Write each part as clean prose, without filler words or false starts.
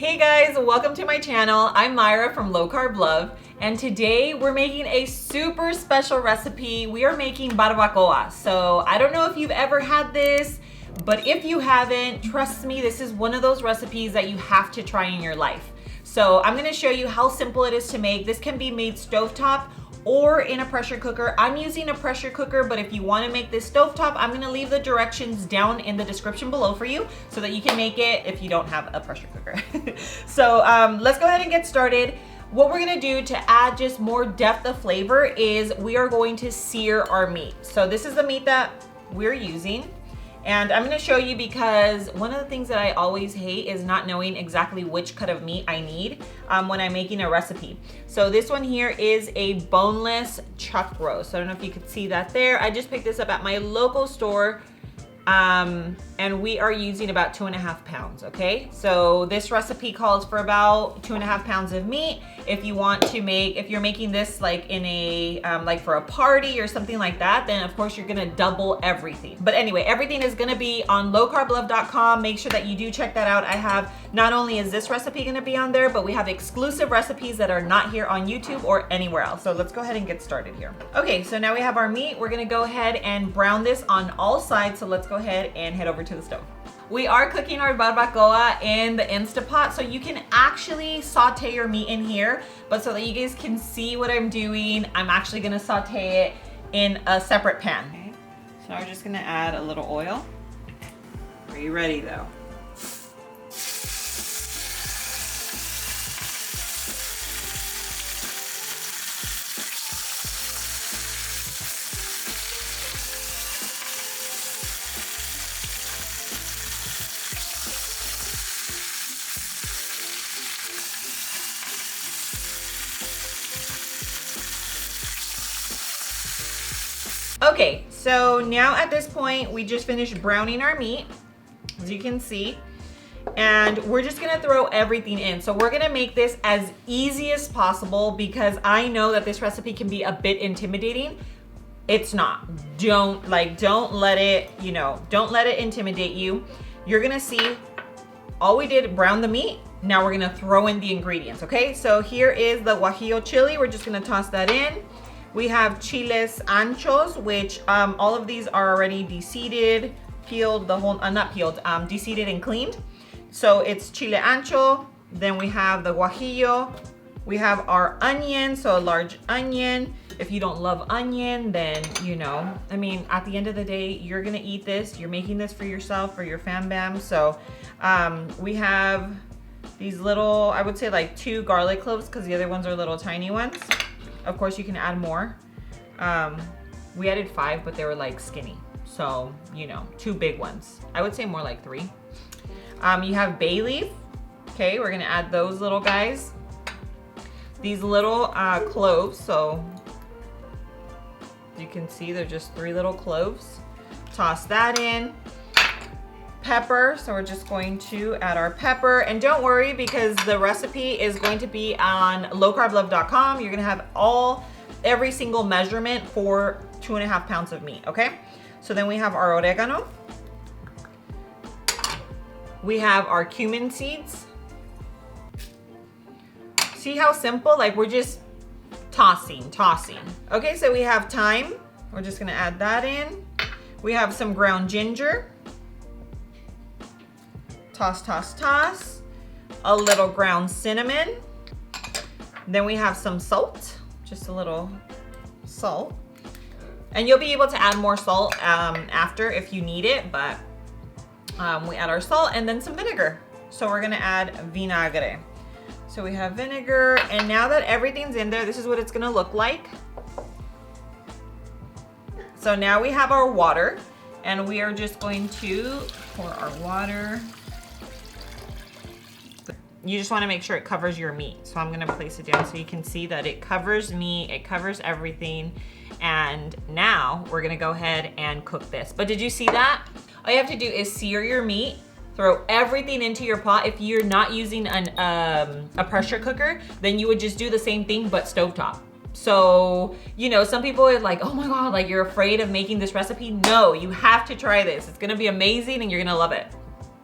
Hey guys, welcome to my channel. I'm Myra from Low Carb Love, and today we're making a super special recipe. We are making barbacoa. So I don't know if you've ever had this, but if you haven't, trust me, this is one of those recipes that you have to try in your life. So I'm gonna show you how simple it is to make. This can be made stovetop or in a pressure cooker. I'm using a pressure cooker, but if you wanna make this stovetop, I'm gonna leave the directions down in the description below for you so that you can make it if you don't have a pressure cooker. So let's go ahead and get started. What we're gonna do to add just more depth of flavor is we are going to sear our meat. So this is the meat that we're using. And I'm gonna show you because one of the things that I always hate is not knowing exactly which cut of meat I need when I'm making a recipe. So this one here is a boneless chuck roast. So I don't know if you could see that there. I just picked this up at my local store and we are using about 2.5 pounds, okay? So this recipe calls for about 2.5 pounds of meat. If you want to make, if you're making this like in a, like for a party or something like that, then of course you're gonna double everything. But anyway, everything is gonna be on lowcarblove.com. Make sure that you do check that out. I have, not only is this recipe gonna be on there, but we have exclusive recipes that are not here on YouTube or anywhere else. So let's go ahead and get started here. Okay, so now we have our meat. We're gonna go ahead and brown this on all sides. So let's go ahead and head over to the stove. We are cooking our barbacoa in the Instapot, so you can actually saute your meat in here, but so that you guys can see what I'm doing, I'm actually gonna saute it in a separate pan. Okay. So we're just gonna add a little oil. Are you ready though? Okay, so now at this point, we just finished browning our meat, as you can see, and we're just gonna throw everything in. So we're gonna make this as easy as possible because I know that this recipe can be a bit intimidating. It's not. Don't let it, don't let it intimidate you. You're gonna see, all we did, brown the meat. Now we're gonna throw in the ingredients, okay? So here is the guajillo chili. We're just gonna toss that in. We have chiles anchos, which all of these are already de-seeded, peeled, not peeled, de-seeded and cleaned. So it's chile ancho. Then we have the guajillo. We have our onion, so a large onion. If you don't love onion, then, I mean, at the end of the day, you're gonna eat this. You're making this for yourself, for your fam bam. So we have these little, I would say like 2 garlic cloves because the other ones are little tiny ones. Of course, you can add more. We added 5, but they were like skinny. So, 2 big ones. I would say more like 3. You have bay leaf. Okay, we're gonna add those little guys. These little cloves. So you can see they're just 3 little cloves. Toss that in. Pepper, so we're just going to add our pepper, and don't worry because the recipe is going to be on lowcarblove.com. You're gonna have every single measurement for 2.5 pounds of meat, okay? So then we have our oregano. We have our cumin seeds. See how simple? Like we're just tossing. Okay, so we have thyme. We're just gonna add that in. We have some ground ginger. Toss. A little ground cinnamon. Then we have some salt, just a little salt. And you'll be able to add more salt after if you need it, but we add our salt and then some vinegar. So we're gonna add vinagre. So we have vinegar, and now that everything's in there, this is what it's gonna look like. So now we have our water, and we are just going to pour our water. You just want to make sure it covers your meat. So I'm gonna place it down so you can see that it covers meat, it covers everything. And now we're gonna go ahead and cook this. But did you see that? All you have to do is sear your meat, throw everything into your pot. If you're not using a pressure cooker, then you would just do the same thing but stovetop. So, some people are like, oh my God, like you're afraid of making this recipe. No, you have to try this. It's gonna be amazing and you're gonna love it.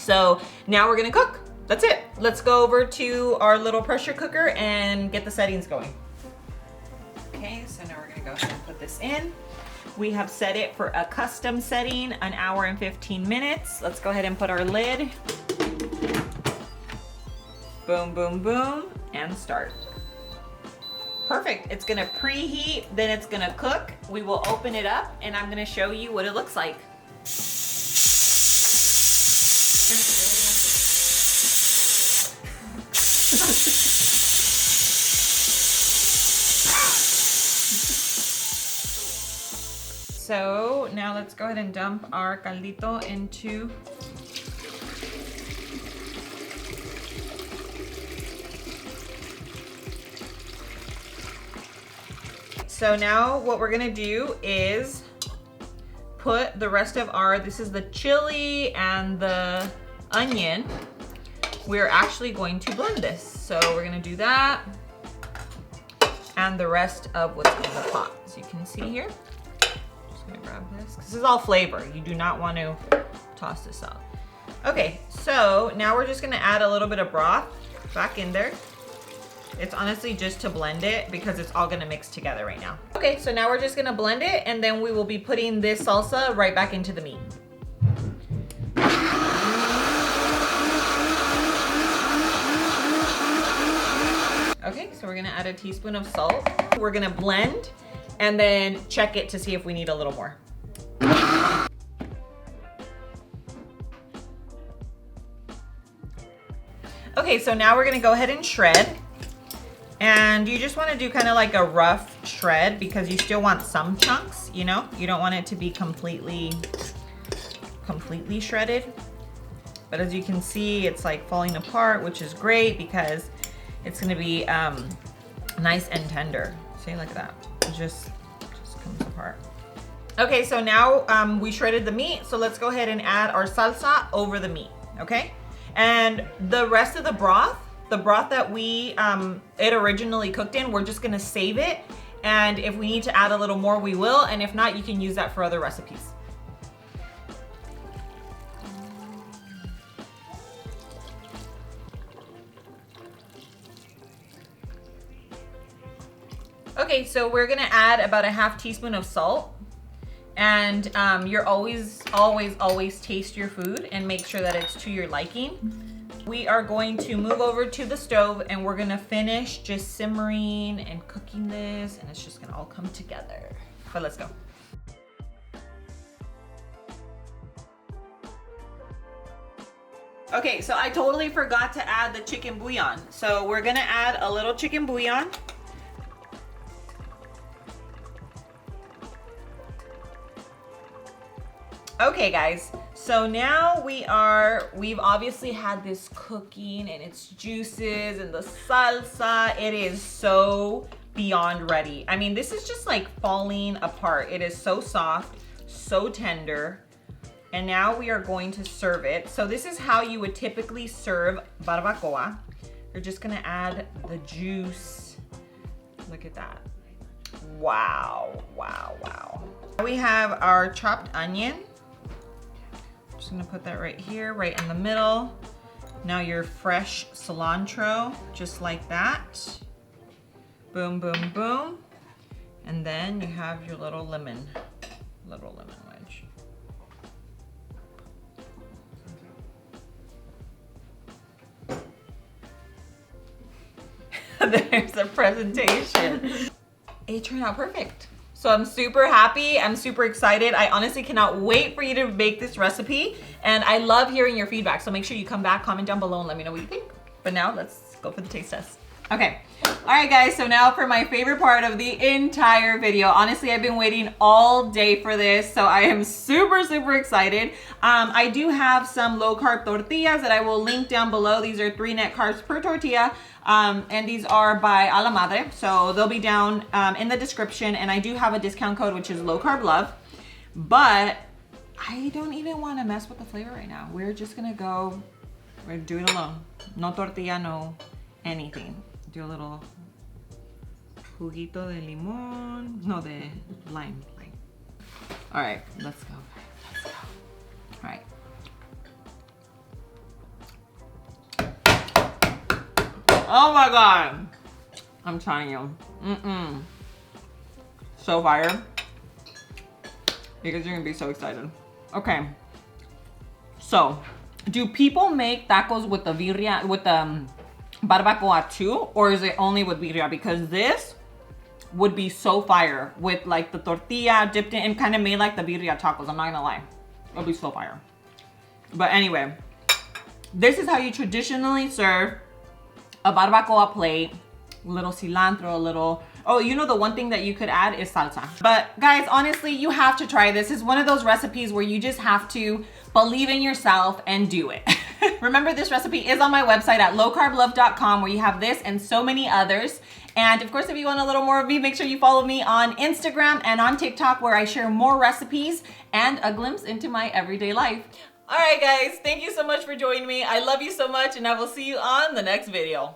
So now we're gonna cook. that's it. Let's go over to our little pressure cooker and get the settings going. Okay, so now we're gonna go ahead and put this in. We have set it for a custom setting, 1 hour and 15 minutes. Let's go ahead and put our lid. Boom, boom, boom, and start. Perfect, it's gonna preheat, then it's gonna cook. We will open it up and I'm gonna show you what it looks like. So now let's go ahead and dump our caldito into So now what we're gonna do is put the rest of our, this is the chili and the onion. We're actually going to blend this. So we're gonna do that and the rest of what's in the pot. So you can see here, just gonna grab this. This is all flavor. You do not want to toss this out. Okay, so now we're just gonna add a little bit of broth back in there. It's honestly just to blend it because it's all gonna mix together right now. Okay, so now we're just gonna blend it and then we will be putting this salsa right back into the meat. Okay, so we're gonna add a teaspoon of salt. We're gonna blend and then check it to see if we need a little more. Okay, so now we're gonna go ahead and shred. And you just want to do kind of like a rough shred because you still want some chunks, you know? You don't want it to be completely shredded. But as you can see, it's like falling apart, which is great because it's going to be nice and tender. See, like that. It just comes apart. Okay, so now we shredded the meat. So let's go ahead and add our salsa over the meat, okay? And the rest of the broth that we it originally cooked in, we're just gonna save it. And if we need to add a little more, we will. And if not, you can use that for other recipes. Okay, so we're gonna add about a half teaspoon of salt. And you're always taste your food and make sure that it's to your liking. We are going to move over to the stove and we're gonna finish just simmering and cooking this, and it's just gonna all come together. But let's go. Okay, so I totally forgot to add the chicken bouillon. So we're gonna add a little chicken bouillon. Okay guys, so now we've obviously had this cooking and its juices and the salsa. It is so beyond ready. I mean, this is just like falling apart. It is so soft, so tender. And now we are going to serve it. So this is how you would typically serve barbacoa. You're just gonna add the juice. Look at that. Wow, wow, wow. We have our chopped onion. Just gonna put that right here, right in the middle. Now your fresh cilantro, just like that. Boom, boom, boom. And then you have your little lemon wedge. There's a presentation. It turned out perfect. So I'm super happy, I'm super excited. I honestly cannot wait for you to make this recipe. And I love hearing your feedback. So make sure you come back, comment down below and let me know what you think. But now let's go for the taste test. Okay, all right guys, so now for my favorite part of the entire video. Honestly, I've been waiting all day for this, so I am super, super excited. I do have some low carb tortillas that I will link down below. These are 3 net carbs per tortilla. And these are by A La Madre, so they'll be down in the description. And I do have a discount code, which is low carb love, but I don't even want to mess with the flavor right now. We're just gonna go, we're gonna do it alone. No tortilla, no anything. Do a little juguito de limón, no, de lime. All right, let's go. All right. Oh my God. I'm telling you. So fire. You guys are gonna be so excited. Okay. So, do people make tacos with the birria, with the barbacoa too? Or is it only with birria? Because this would be so fire with like the tortilla dipped in and kind of made like the birria tacos. I'm not gonna lie. It'll be so fire. But anyway, this is how you traditionally serve a barbacoa plate. A little cilantro, a little, oh, you know, the one thing that you could add is salsa. But guys, honestly, you have to try this. It's one of those recipes where you just have to believe in yourself and do it. Remember, this recipe is on my website at lowcarblove.com, where you have this and so many others. And of course, if you want a little more of me, make sure you follow me on Instagram and on TikTok, where I share more recipes and a glimpse into my everyday life. All right, guys, thank you so much for joining me. I love you so much, and I will see you on the next video.